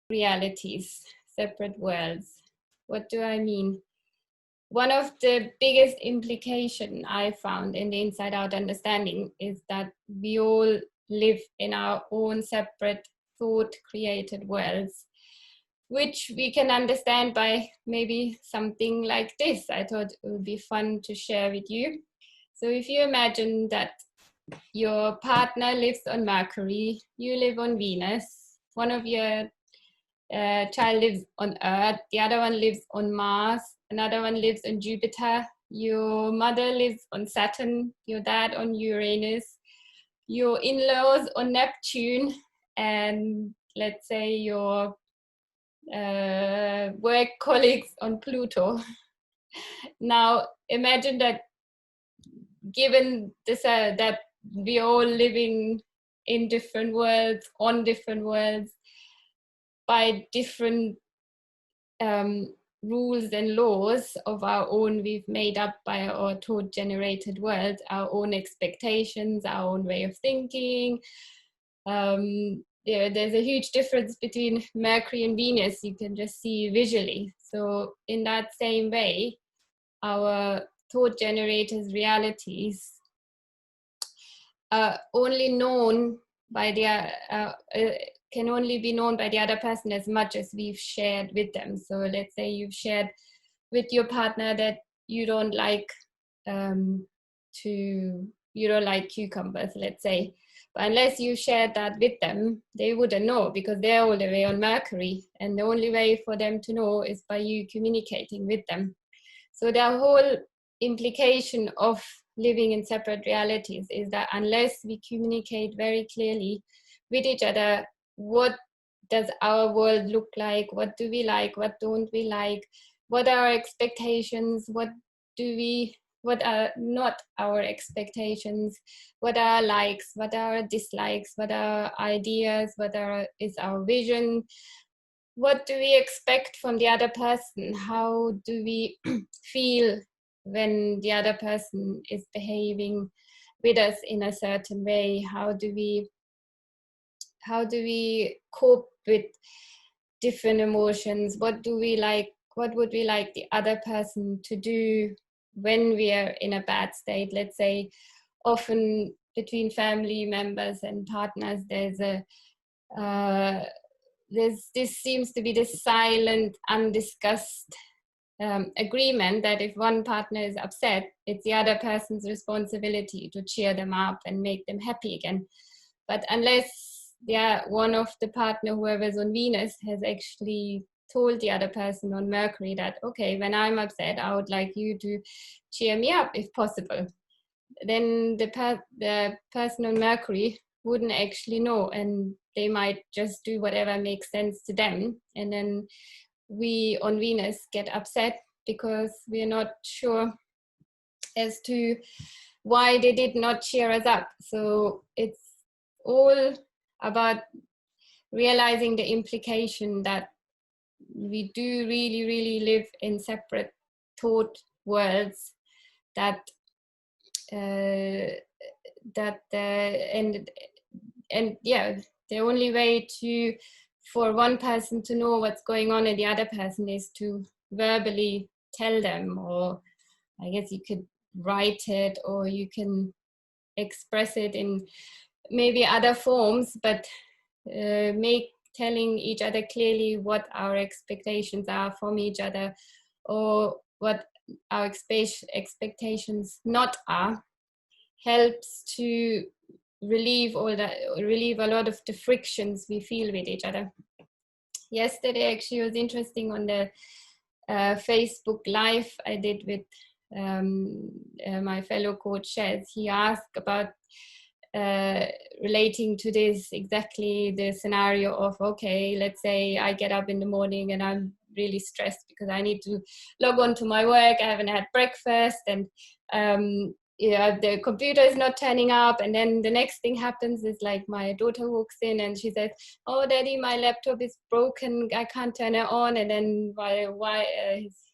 realities, separate worlds. What do I mean? One of the biggest implication I found in the Inside Out understanding is that we all live in our own separate thought created worlds, which we can understand by maybe something like this. I thought it would be fun to share with you. So if you imagine that your partner lives on Mercury, you live on Venus, one of your child lives on Earth, the other one lives on Mars, another one lives on Jupiter, your mother lives on Saturn, your dad on Uranus, your in-laws on Neptune, and let's say your work colleagues on Pluto. Now imagine that, given this that we all living in different worlds, on different worlds, by different rules and laws of our own, we've made up by our thought generated world, our own expectations, our own way of thinking. There's a huge difference between Mercury and Venus, you can just see visually. So in that same way, our thought generators realities are only known by can only be known by the other person as much as we've shared with them. So let's say you've shared with your partner that you don't like cucumbers, let's say. But unless you shared that with them, they wouldn't know, because they're all the way on Mercury. And the only way for them to know is by you communicating with them. So the whole implication of living in separate realities is that unless we communicate very clearly with each other, what does our world look like? What do we like? What don't we like? What are our expectations? What are not our expectations? What are our likes? What are our dislikes? What are our ideas? Is our vision? What do we expect from the other person? How do we feel when the other person is behaving with us in a certain way? How do we cope with different emotions? What do we like? What would we like the other person to do when we are in a bad state? Let's say often between family members and partners, this seems to be this silent, undiscussed agreement that if one partner is upset, it's the other person's responsibility to cheer them up and make them happy again. But unless one of the partner, whoever's on Venus, has actually told the other person on Mercury that, okay, when I'm upset, I would like you to cheer me up if possible, then the person on Mercury wouldn't actually know, and they might just do whatever makes sense to them. And then we on Venus get upset because we're not sure as to why they did not cheer us up. So it's all about realizing the implication that we do really, really live in separate thought worlds, and the only way for one person to know what's going on in the other person is to verbally tell them, or I guess you could write it, or you can express it in maybe other forms, but telling each other clearly what our expectations are from each other, or what our expectations not are, helps to relieve a lot of the frictions we feel with each other. Yesterday actually was interesting on the Facebook Live I did with my fellow coach Shez. He asked about relating to this, exactly the scenario of, okay, let's say I get up in the morning and I'm really stressed because I need to log on to my work, I haven't had breakfast, and the computer is not turning up, and then the next thing happens is like my daughter walks in and she says, oh daddy, my laptop is broken, I can't turn it on. And then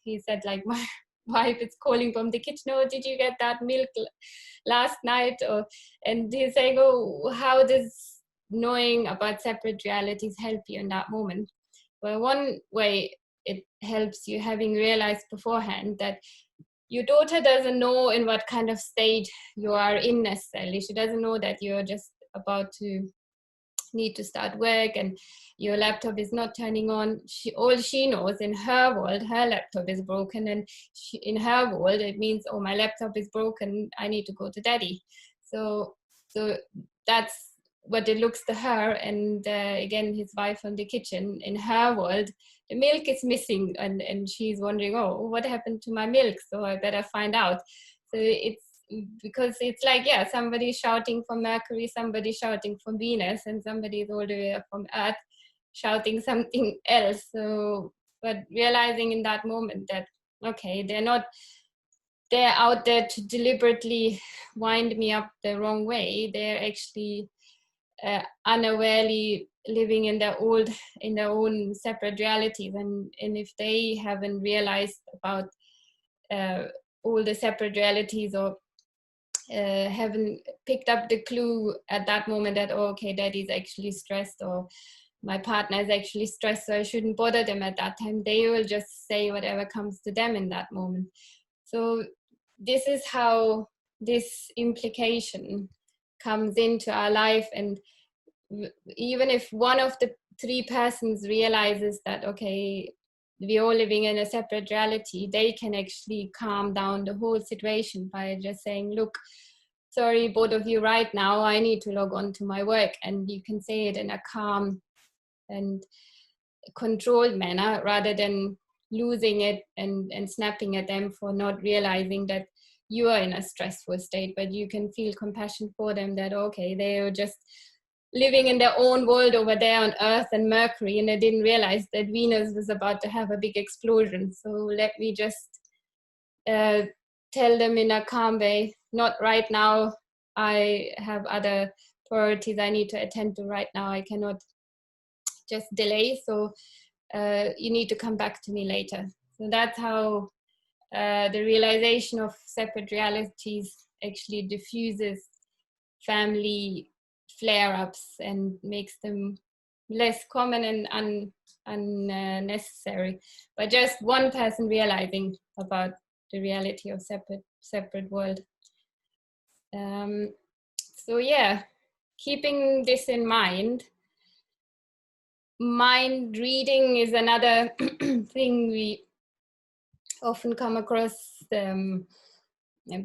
he said like, my wife is calling from the kitchen, oh, did you get that milk last night? And he's saying, oh, how does knowing about separate realities help you in that moment? But one way it helps you, having realized beforehand that your daughter doesn't know in what kind of state you are in necessarily. She doesn't know that you're just about to need to start work and your laptop is not turning on. All she knows, in her world, her laptop is broken, and in her world it means, oh, my laptop is broken, I need to go to daddy. So that's what it looks to her. And again, his wife from the kitchen, in her world the milk is missing, and she's wondering, oh, what happened to my milk, so I better find out. So it's because it's like, yeah, somebody shouting for Mercury, somebody shouting for Venus, and somebody is all the way up from Earth shouting something else. So, but realizing in that moment that, okay, they're out there to deliberately wind me up the wrong way. They're actually unawarely living in their own separate realities, and if they haven't realized about all the separate realities, or haven't picked up the clue at that moment that, oh, okay, daddy's actually stressed, or my partner is actually stressed, so I shouldn't bother them at that time, they will just say whatever comes to them in that moment. So this is how this implication comes into our life. And even if one of the three persons realizes that, okay, we're all living in a separate reality, they can actually calm down the whole situation by just saying, look, sorry, both of you, right now I need to log on to my work. And you can say it in a calm and controlled manner, rather than losing it and snapping at them for not realizing that you are in a stressful state. But you can feel compassion for them, that, okay, they are just living in their own world over there on Earth and Mercury, and they didn't realize that Venus was about to have a big explosion. So let me just tell them in a calm way, not right now, I have other priorities I need to attend to right now, I cannot just delay, so you need to come back to me later. So that's how the realization of separate realities actually diffuses family flare-ups and makes them less common and unnecessary. But just one person realizing about the reality of separate world. So yeah, keeping this in mind reading is another thing we often come across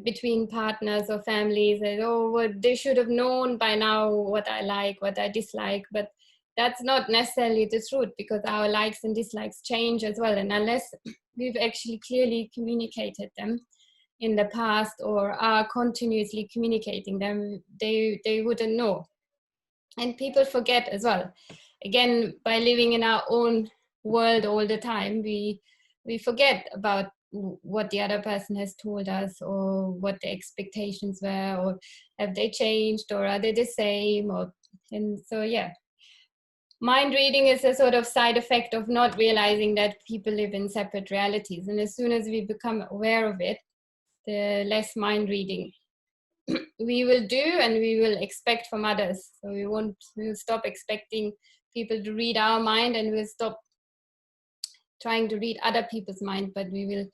between partners or families, that, oh, well, they should have known by now what I like, what I dislike. But that's not necessarily the truth, because our likes and dislikes change as well. And unless we've actually clearly communicated them in the past, or are continuously communicating them, they wouldn't know. And people forget as well. Again, by living in our own world all the time, we forget about what the other person has told us, or what the expectations were, or have they changed, or are they the same, or, and so yeah. Mind reading is a sort of side effect of not realizing that people live in separate realities. And as soon as we become aware of it, the less mind reading we will do, and we will expect from others. So we'll stop expecting people to read our mind, and we'll stop trying to read other people's mind, but we will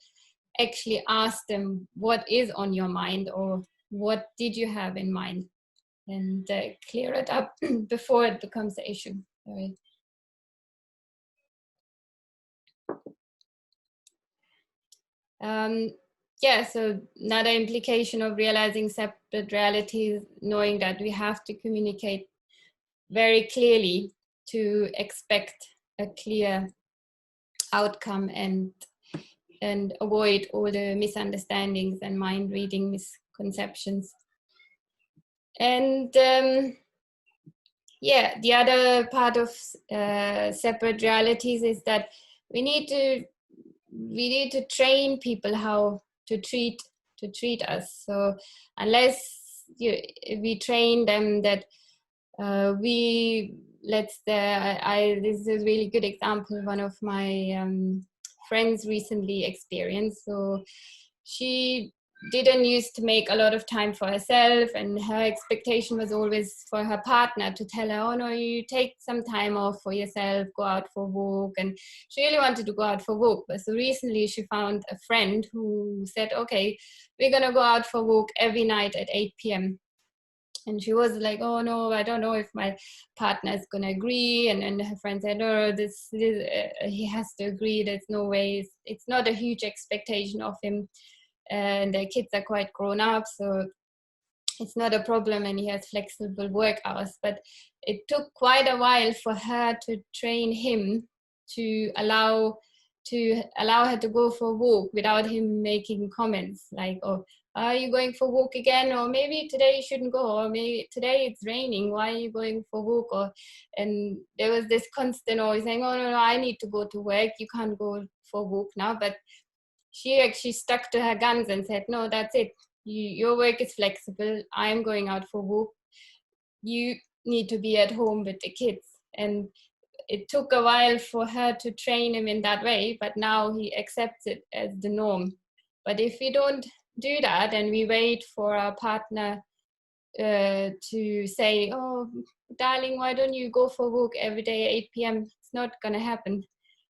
actually ask them, what is on your mind, or what did you have in mind, and clear it up before it becomes an issue. Sorry. Yeah, so another implication of realizing separate realities, knowing that we have to communicate very clearly to expect a clear outcome, and avoid all the misunderstandings and mind reading misconceptions. And yeah, the other part of separate realities is that we need to train people how to treat us. So unless we train them that this is a really good example one of my friends recently experienced. So she didn't used to make a lot of time for herself, and her expectation was always for her partner to tell her, oh no, you take some time off for yourself, go out for a walk. And she really wanted to go out for a walk. But so recently she found a friend who said, okay, we're gonna go out for a walk every night at 8 p.m. And she was like, oh no, I don't know if my partner is going to agree. And her friend said, no, he has to agree. There's no way. It's not a huge expectation of him. And their kids are quite grown up, so it's not a problem, and he has flexible work hours. But it took quite a while for her to train him to allow her to go for a walk without him making comments like, oh, are you going for a walk again? Or maybe today you shouldn't go, or maybe today it's raining, why are you going for a walk? And there was this constant always saying, oh no, I need to go to work, you can't go for a walk now. But she actually stuck to her guns and said, no, that's it. Your work is flexible. I'm going out for a walk. You need to be at home with the kids. And it took a while for her to train him in that way, but now he accepts it as the norm. But if we don't do that and we wait for our partner to say, oh, darling, why don't you go for a walk every day at 8 p.m.? It's not going to happen.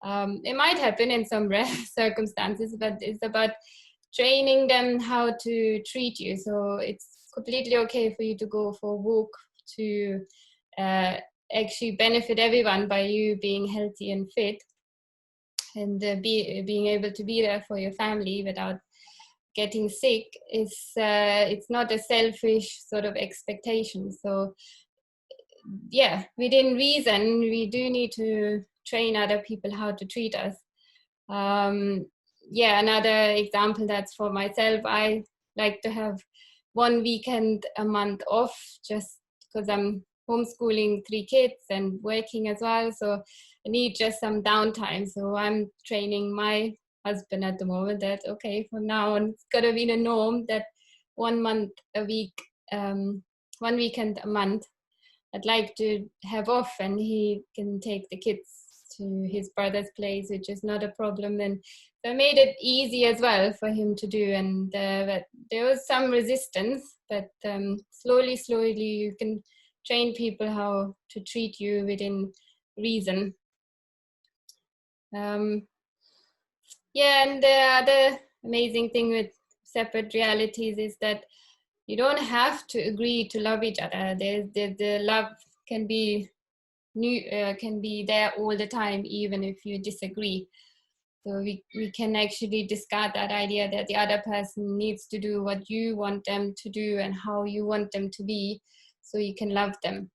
It might happen in some rare circumstances, but it's about training them how to treat you. So it's completely okay for you to go for a walk to actually benefit everyone by you being healthy and fit, and being able to be there for your family without getting sick. It's not a selfish sort of expectation. So yeah, within reason, we do need to train other people how to treat us. Yeah, another example that's for myself, I like to have one weekend a month off, just because I'm homeschooling 3 kids and working as well. So I need just some downtime. So I'm training my husband at the moment that, okay, from now on, it's got to be the norm that 1 month a week, 1 weekend a month, I'd like to have off, and he can take the kids to his brother's place, which is not a problem. And so I made it easy as well for him to do. And but there was some resistance, but slowly you can train people how to treat you within reason. Yeah, and the other amazing thing with separate realities is that you don't have to agree to love each other. The love can be can be there all the time, even if you disagree. So we can actually discard that idea that the other person needs to do what you want them to do and how you want them to be, so you can love them.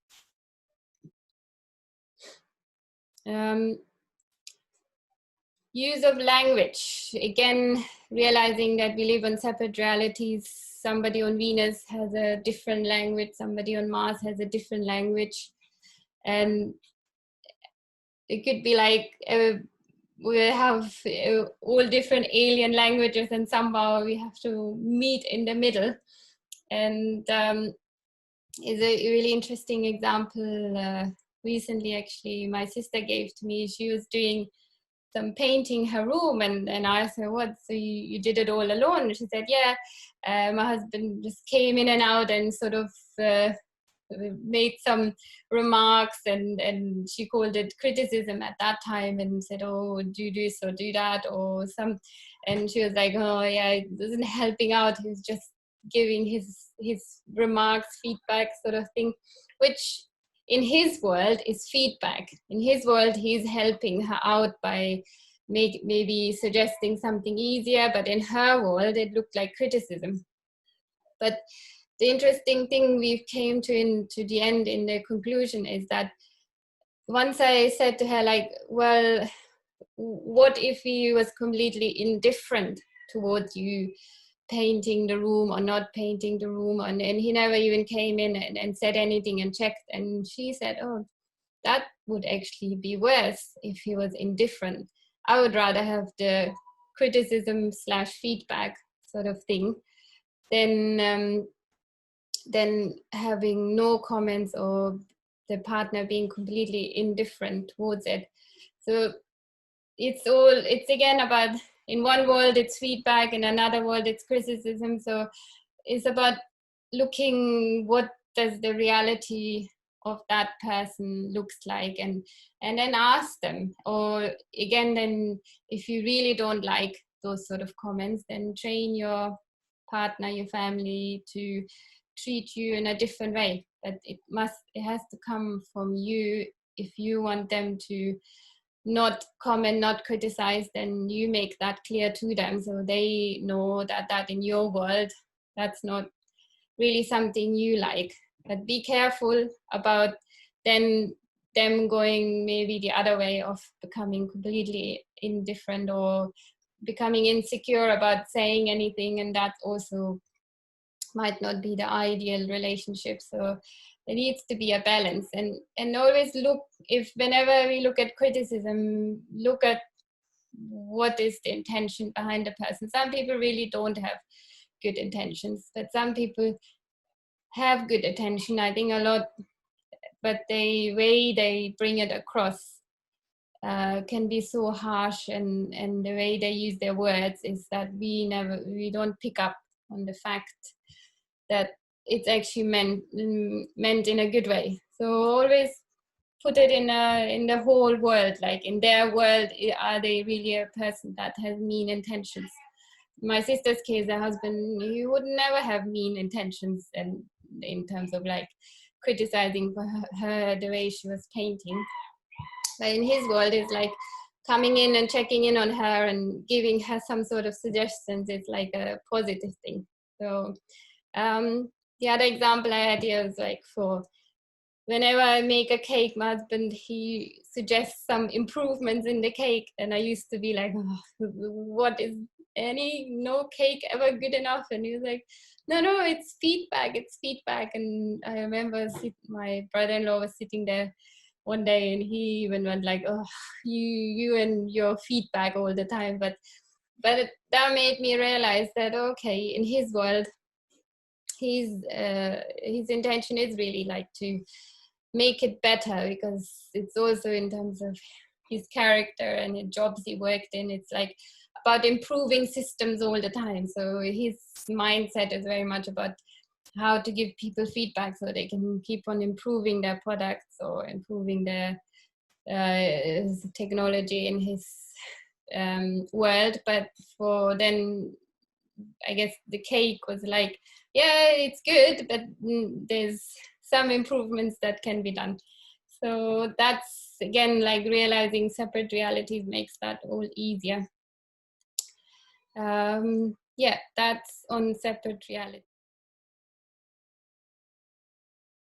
Use of language. Again, realizing that we live on separate realities. Somebody on Venus has a different language, somebody on Mars has a different language. And it could be like we have all different alien languages, and somehow we have to meet in the middle. And is a really interesting example. Recently, actually, my sister gave to me. She was doing some painting her room, and I asked her, what, so you did it all alone? And she said, yeah, my husband just came in and out and sort of made some remarks, and she called it criticism at that time, and said, oh, do this or do that or some. And she was like, oh yeah, it wasn't helping out, he was just giving his remarks, feedback sort of thing, which in his world is feedback. In his world, he's helping her out by maybe suggesting something easier, but in her world it looked like criticism. But the interesting thing we came to the end in the conclusion is that once I said to her, like, well, what if he was completely indifferent towards you painting the room or not painting the room, and he never even came in and said anything and checked? And she said, oh, that would actually be worse if he was indifferent. I would rather have the criticism / feedback sort of thing than having no comments or the partner being completely indifferent towards it. So it's again about in one world it's feedback, in another world it's criticism. So it's about looking what does the reality of that person looks like, and then ask them. Or again, then if you really don't like those sort of comments, then train your partner, your family to treat you in a different way. But it has to come from you. If you want them to not comment, not criticize, then you make that clear to them, so they know that in your world that's not really something you like. But be careful about then them going maybe the other way of becoming completely indifferent or becoming insecure about saying anything, and that also might not be the ideal relationship. So there needs to be a balance, and always look, if whenever we look at criticism, look at what is the intention behind the person. Some people really don't have good intentions, but some people have good intention, I think, a lot, but the way they bring it across can be so harsh, and the way they use their words is that we don't pick up on the fact that it's actually meant in a good way. So always put it in the whole world, like in their world, are they really a person that has mean intentions? My sister's case, her husband, he would never have mean intentions, and in terms of like criticizing her the way she was painting. But in his world, it's like coming in and checking in on her and giving her some sort of suggestions. It's like a positive thing. So the other example I had here was like, for whenever I make a cake, my husband, he suggests some improvements in the cake, and I used to be like, oh, what is no cake ever good enough? And he was like, no, it's feedback. And I remember my brother-in-law was sitting there one day, and he even went like, oh, you and your feedback all the time. But that made me realize that, okay, in his world, his intention is really like to make it better, because it's also in terms of his character and the jobs he worked in, it's like about improving systems all the time. So his mindset is very much about how to give people feedback so they can keep on improving their products or improving their technology in his world. But for then, I guess the cake was like, yeah, it's good, but there's some improvements that can be done. So that's, again, like realizing separate realities makes that all easier. Yeah, that's on separate reality.